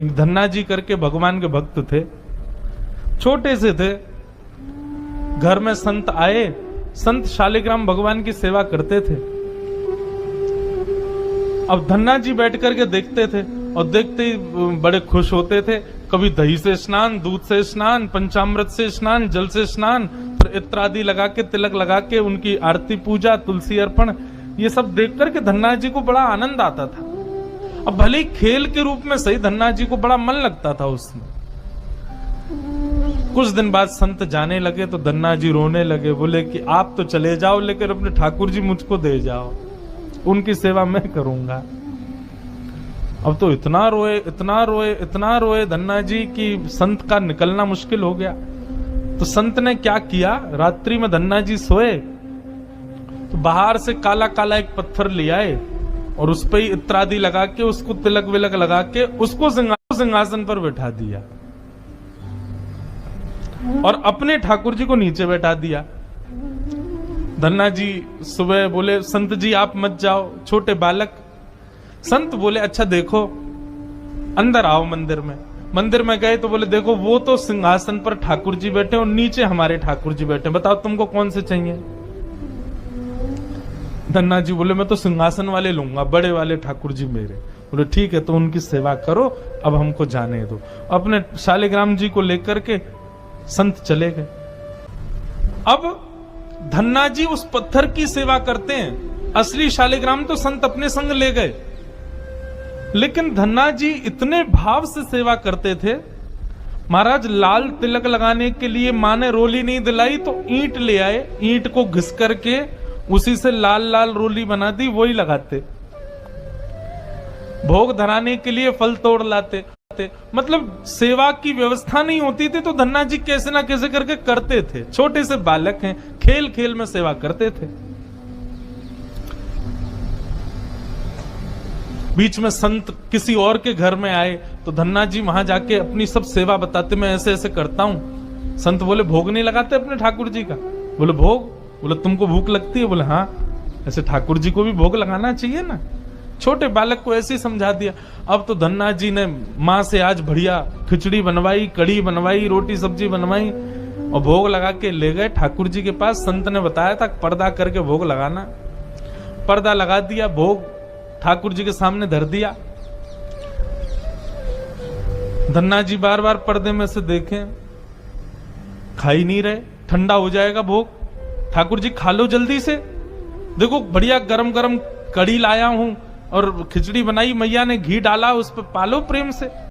धन्ना जी करके भगवान के भक्त थे, छोटे से थे। घर में संत आए, संत शालिग्राम भगवान की सेवा करते थे। अब धन्ना जी बैठ करके देखते थे और देखते ही बड़े खुश होते थे। कभी दही से स्नान, दूध से स्नान, पंचामृत से स्नान, जल से स्नान, फिर इत्र आदि लगा के, तिलक लगा के उनकी आरती पूजा, तुलसी अर्पण, ये सब देख करके धन्ना जी को बड़ा आनंद आता था। अब भले ही खेल के रूप में सही, धन्ना जी को बड़ा मन लगता था उसमें। कुछ दिन बाद संत जाने लगे तो धन्ना जी रोने लगे, बोले कि आप तो चले जाओ लेकिन अपने ठाकुर जी मुझको दे जाओ, उनकी सेवा मैं करूंगा। अब तो इतना रोए, इतना रोए, इतना रोए धन्ना जी कि संत का निकलना मुश्किल हो गया। तो संत ने क्या किया, रात्रि में धन्ना जी सोए तो बाहर से काला काला एक पत्थर ले आए और उस पर इत्र आदि लगा के, उसको तिलक विलक लगा के, उसको सिंहासन पर बैठा दिया और अपने ठाकुर जी को नीचे बैठा दिया। धन्ना जी सुबह बोले, संत जी आप मत जाओ, छोटे बालक। संत बोले, अच्छा देखो, अंदर आओ मंदिर में। मंदिर में गए तो बोले, देखो वो तो सिंहासन पर ठाकुर जी बैठे और नीचे हमारे ठाकुर जी बैठे, बताओ तुमको कौन से चाहिए। धन्ना जी बोले, मैं तो सिंहासन वाले लूंगा, बड़े वाले ठाकुर जी मेरे। बोले ठीक है, तो उनकी सेवा करो, अब हमको जाने दो। अपने शालिग्राम जी को लेकर के संत चले गए। अब धन्ना जी उस पत्थर की सेवा करते हैं, असली शालिग्राम तो संत अपने संग ले गए, लेकिन धन्ना जी इतने भाव से सेवा करते थे। महाराज लाल तिलक लगाने के लिए माँ ने रोली नहीं दिलाई तो ईंट ले आए, ईंट को घिस करके उसी से लाल लाल रोली बना दी, वही लगाते। भोग धराने के लिए फल तोड़ लाते। मतलब सेवा की व्यवस्था नहीं होती थी तो धन्ना जी कैसे ना कैसे करके करते थे। छोटे से बालक हैं, खेल खेल में सेवा करते थे। बीच में संत किसी और के घर में आए तो धन्ना जी वहां जाके अपनी सब सेवा बताते, मैं ऐसे ऐसे करता हूं। संत बोले, भोग नहीं लगाते अपने ठाकुर जी का। बोले भोग, बोले तुमको भूख लगती है। बोले हाँ, ऐसे ठाकुर जी को भी भोग लगाना चाहिए ना। छोटे बालक को ऐसे ही समझा दिया। अब तो धन्ना जी ने माँ से आज बढ़िया खिचड़ी बनवाई, कड़ी बनवाई, रोटी सब्जी बनवाई और भोग लगा के ले गए ठाकुर जी के पास। संत ने बताया था पर्दा करके भोग लगाना। पर्दा लगा दिया, भोग ठाकुर जी के सामने धर दिया। धन्ना जी बार बार पर्दे में से देखें, खा ही नहीं रहे, ठंडा हो जाएगा भोग। ठाकुर जी खा लो जल्दी से, देखो बढ़िया गरम गरम कड़ी लाया हूं और खिचड़ी बनाई, मैया ने घी डाला उस पर, पालो प्रेम से।